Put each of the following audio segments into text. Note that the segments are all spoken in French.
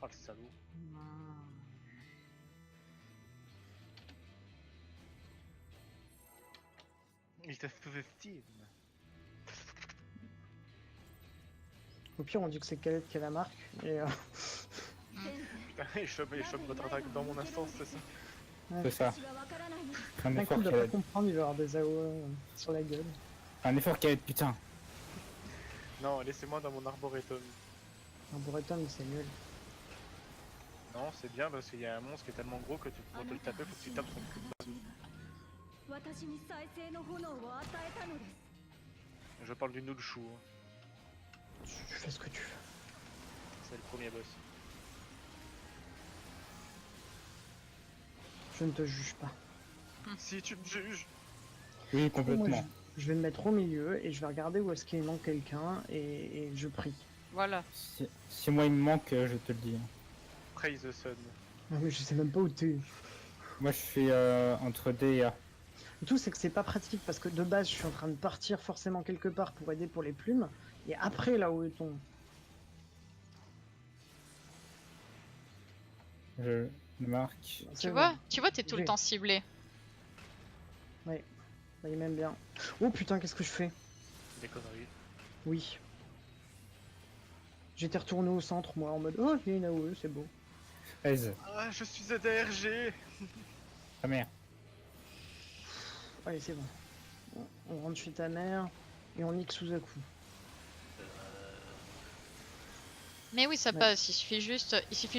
le salaud. Il t'a fait Steam. Au pire, on dit que c'est Calette qui a la marque. Et, Putain, il chope votre attaque dans mon instance, c'est ça? C'est ça. Un d'un coup, effort il doit qui pas a... comprendre, il va avoir des AOE sur la gueule. Un effort qui a... Putain. Non, laissez-moi dans mon arboretum. Un Boretum, c'est nul. Non, c'est bien parce qu'il y a un monstre qui est tellement gros que pour te le taper, faut que tu tapes son cul. Je parle du Nulshu. Tu fais ce que tu veux. C'est le premier boss. Je ne te juge pas. Si tu me juges. Oui, Moi, complètement. je vais me mettre au milieu et je vais regarder où est-ce qu'il manque quelqu'un et je prie. Voilà. Si moi il me manque, je te le dis. Praise the sun. Non, mais je sais même pas où t'es. Moi je fais entre D et A. Le tout, c'est que c'est pas pratique parce que de base, je suis en train de partir forcément quelque part pour aider pour les plumes. Et après, là où est ton. Je marque. Tu vois, t'es tout le J'ai- temps ciblé. Ouais, bah, il m'aime bien. Oh putain, qu'est-ce que je fais? Des conneries. Oui. J'étais retourné au centre, moi, en mode oh, il y a une AOE, c'est beau. Aise. Ah, je suis ADRG. Ta mère. Allez, c'est bon. On rentre chez ta mère et on nique Suzaku. Mais oui, ça Ouais. passe. Il suffit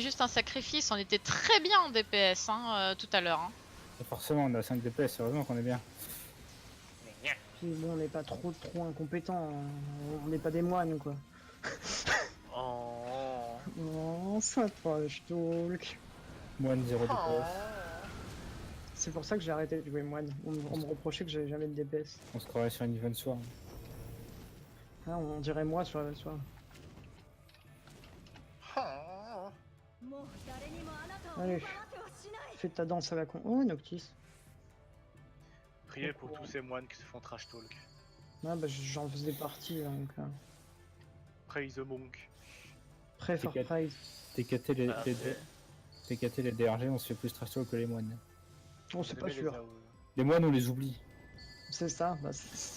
juste un sacrifice. On était très bien en DPS tout à l'heure. Hein. Et forcément, on a 5 DPS, heureusement qu'on est bien. Puis bon, on n'est pas trop incompétents. On n'est pas des moines, quoi. Oh. Oh, ça trash talk. Moins de 0 Oh. DPS. C'est pour ça que j'ai arrêté de jouer moine. On me reprochait que j'avais jamais de DPS. On se croirait sur une event soir. Ah, on dirait moi sur la soirée. Oh. Allez, fais ta danse à la con. Oh, Noctis. Priez pour tous ces moines qui se font trash talk. Ah, bah, j'en faisais partie, donc. Praise the monk. Prêt for C'est prize. TKT les, Ah, les, TKT les DRG, on se fait plus trash talk que les moines. Oh, c'est pas sûr. Les moines, on les oublie. C'est ça. Bah,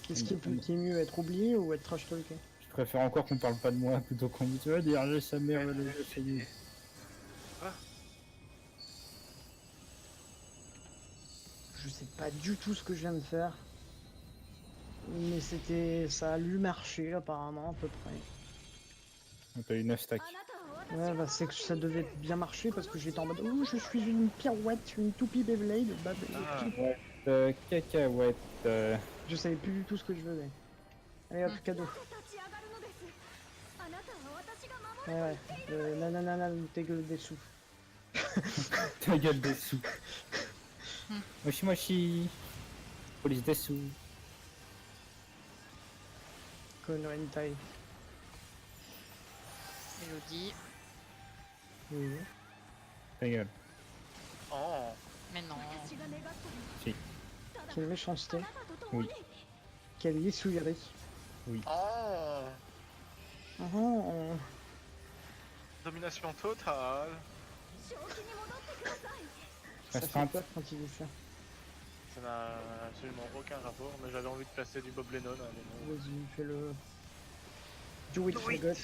qu'est-ce qui est mieux, être oublié ou être trash talké? Je préfère encore qu'on parle pas de moi plutôt qu'on dise ouais, DRG sa mère, le jeu, c'est nul. Je sais pas du tout ce que je viens de faire. Mais ça a lui marché apparemment à peu près. On a eu 9 stacks. Ouais, bah c'est que ça devait bien marcher parce que j'étais en mode oh, je suis une pirouette, une toupie Beyblade. Bah, Cacahuète. je savais plus du tout ce que je faisais. Allez hop, cadeau. Ouais, nanana, tes gueules des sous. Ta gueule des sous. Moshi moshi. Police des sous. Konoentai. Elodie. Oui. Ta gueule. Oh. Mais non. Quelle méchanceté. Oui. Quelle yesouillerie. Oh. Oh, Domination totale. ça fait Restreinte. peur quand il dit ça. Ça n'a absolument aucun rapport, mais j'avais envie de placer du Bob Lennon à un moment. Vas-y, fais-le. Do it, Do it. forgot.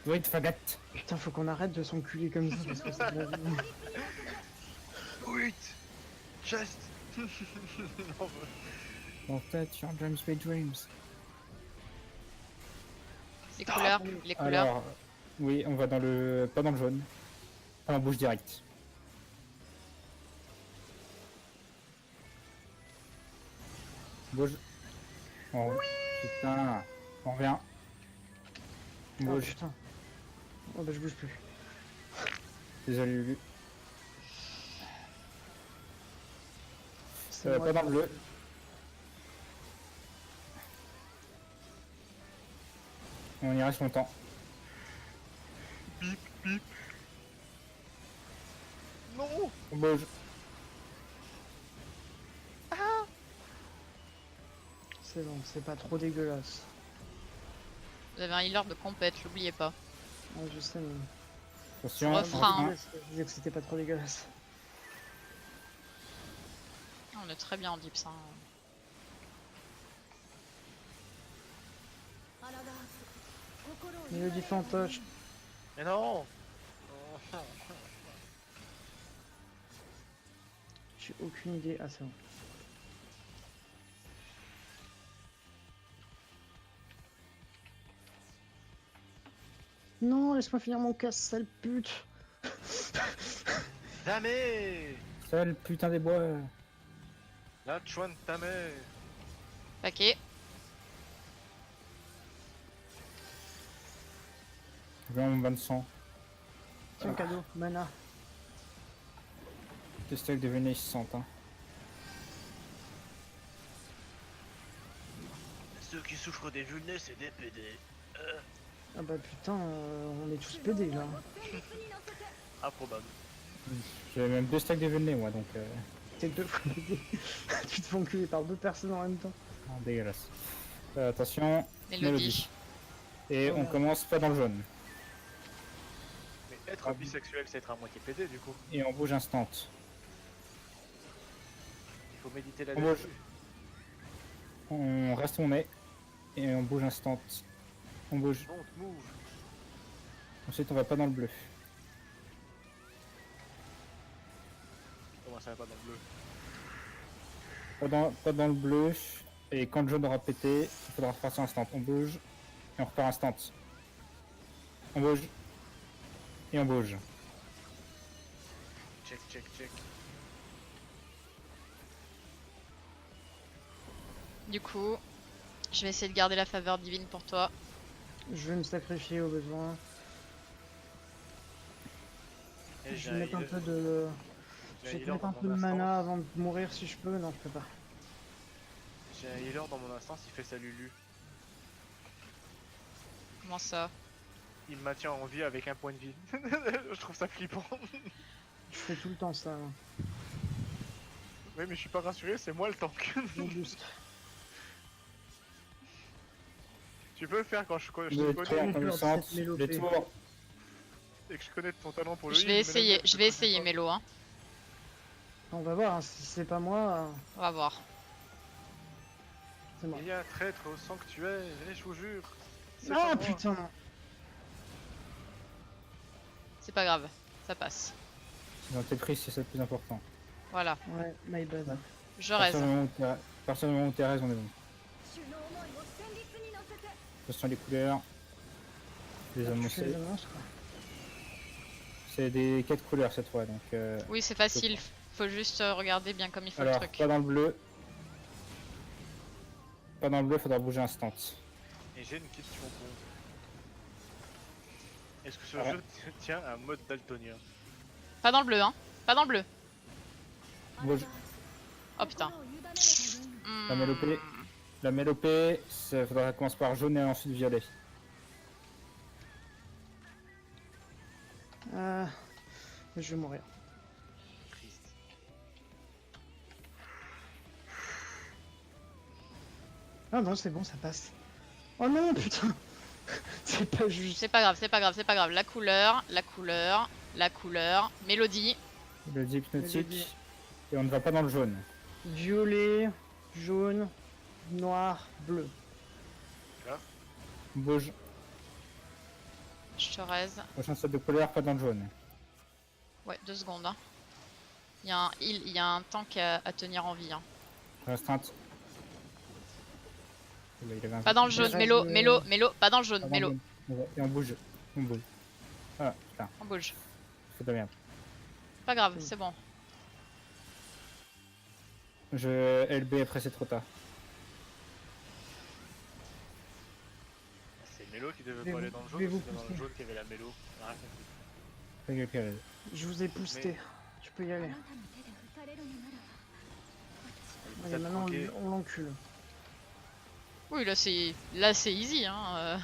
Wait, fagat. Putain, faut qu'on arrête de s'enculer comme ça parce que c'est de la vie. Wait. Just. Non, En fait, your dreams be dreams. Les couleurs. Les couleurs. Alors, oui, on va dans le... pas dans le jaune. On bouge direct. Bouge. Oh, putain. On revient. Oh Bouge. putain. Oh bah je bouge plus. Désolé, Lulu. C'est moi Pas dans qui- le bleu. On y reste longtemps. Bip, bip. Non. On bouge. C'est bon, c'est pas trop dégueulasse. Vous avez un healer de compète, l'oubliez pas. Ouais, je sais, mais... Attention, Refrain. Je disais que c'était pas trop dégueulasse. On est très bien en dips. Hein. Mélodie fantoche. Mais non. J'ai aucune idée. Ah, c'est bon. Non, laisse-moi finir mon casse, sale pute. Tamé. Sale putain des bois. La Chuan Tamé. Paquet. Je vais en mon bain de sang. Tiens, cadeau, mana. Des stacks de Vénus 60 hein. Ceux qui souffrent des vulnés, c'est des PD. Ah bah putain, on est tous pédés là. Improbable. J'ai même 2 stacks de Vénus moi donc T'es 2 fois pédé. Tu te fais enculer par 2 personnes en même temps. dégueulasse. Attention, Mélodie. Et Oh, on merde. commence pas dans le jaune. Mais être bisexuel, c'est être à moitié PD du coup. Et on bouge instant. Il faut méditer la On dessus. bouge. On reste où on est. Et on bouge instant. On bouge. Don't move. Ensuite on va pas dans le bleu. Comment ça va pas dans le bleu? Pas dans le bleu. Et quand le jaune aura pété, il faudra repartir instant. On bouge. Et on repart instant. On bouge. Et on bouge. Check, check, check. Du coup, je vais essayer de garder la faveur divine pour toi. Je vais me sacrifier au besoin. Et Je vais mettre un peu de. Je vais mettre un peu de mana avant de mourir si je peux. Non, je peux pas. J'ai un healer dans mon instance, il fait sa Lulu. Comment ça? Il me maintient en vie avec un point de vie. Je trouve ça flippant. Je fais tout le temps ça. Là. Oui, mais je suis pas rassuré, c'est moi le tank. Je booste. Tu peux le faire quand je te Les connais tours peur de connaissance. cette mélopée. Les tours. et que je connais ton talent pour le Je heal, vais mais essayer, là, je vais essayer Mélo. Hein. On va voir, hein, si c'est pas moi, On va voir. c'est moi. Il y a un traître au sanctuaire, et je vous jure. c'est Ah pas moi. putain non. C'est pas grave, ça passe. Dans tes prises, c'est ça le plus important. Voilà, Ouais, my bad. je À reste. partir du moment où t'es raison, on est bon. Attention les couleurs. Les Tu fais annoncer. les annonces, quoi. C'est des 4 couleurs cette fois donc. Oui, c'est facile. Faut juste regarder bien comme il faut Alors, le truc. pas dans le bleu. Pas dans le bleu, faudra bouger instant. Et j'ai une question pour. Est-ce que ce Ouais. jeu tient un mode daltonien? Pas dans le bleu, hein. Pas dans le bleu. Bouge. Oh putain. La mélopée. La mélopée, ça faudra commencer par jaune et ensuite violet. Je vais mourir. Triste. Ah non, c'est bon, ça passe. Oh non, putain. C'est pas juste. C'est pas grave, c'est pas grave, c'est pas grave. La couleur, la couleur, la couleur. Mélodie. Le dit hypnotique. Mélodie. Et on ne va pas dans le jaune. Violet, jaune, noir, bleu. On bouge. Je te raise. Prochain set de couleurs, pas dans le jaune. Ouais, 2 secondes. Hein. Il y a un tank à tenir en vie. Hein. Restreinte. Il avait un- Pas dans le jaune, reste Mélo, de- Mélo, Mélo, pas dans le pas jaune, dans le Mélo. jaune. Et on bouge. On bouge. Ah putain, On bouge. c'est de la merde. Pas grave, c'est bon. Je LB après c'est trop tard. C'est Mélo qui devait vais pas aller vous- dans le je jaune, vais ou vous c'était dans le pousser. jaune qu'il y avait la Mélo. On a rien compris. Fais gaffe, Je vous ai boosté. Tu peux y aller. Vous Allez, êtes maintenant croqués. on l'encule. Oui, là c'est easy. Hein.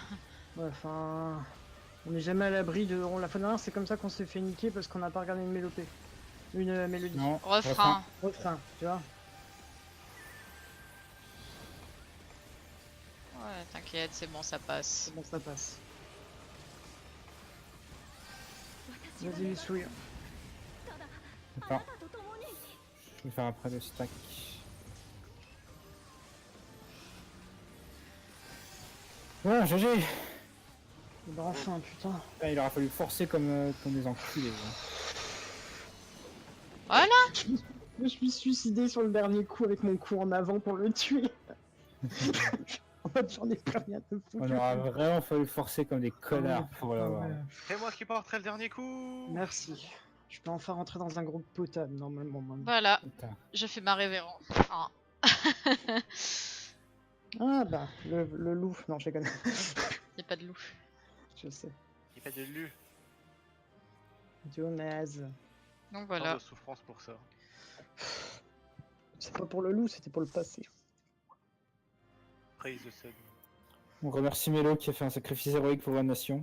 Ouais, enfin. On n'est jamais à l'abri de. La fois dernière, c'est comme ça qu'on s'est fait niquer parce qu'on n'a pas regardé une mélopée. Une mélodie. Non. Refrain. Refrain, tu vois. Ouais, t'inquiète, c'est bon, ça passe. C'est bon, ça passe. Vas-y, les souilles. Attends. Je vais faire après le stack. Ouais, GG. Bah enfin, putain. Ah, il aura fallu forcer comme des enculés. Voilà. Je me suis suicidé sur le dernier coup avec mon coup en avant pour le tuer. En mode, j'en ai plus rien à foutre. On aura vraiment fallu forcer comme des connards pour l'avoir. Ouais. C'est moi qui porterai le dernier coup. Merci. Je peux enfin rentrer dans un groupe potable normalement. Maintenant. Voilà, Putain. je fais ma révérence. Ah. Ah bah, le loup. Non, je déconne. Y'a pas de loup. Je sais. Il fait de lu. Jonas. Donc Tant voilà. de souffrance pour ça. C'est pas pour le loup, c'était pour le passé. Praise the sun. On remercie Mélo qui a fait un sacrifice héroïque pour la nation.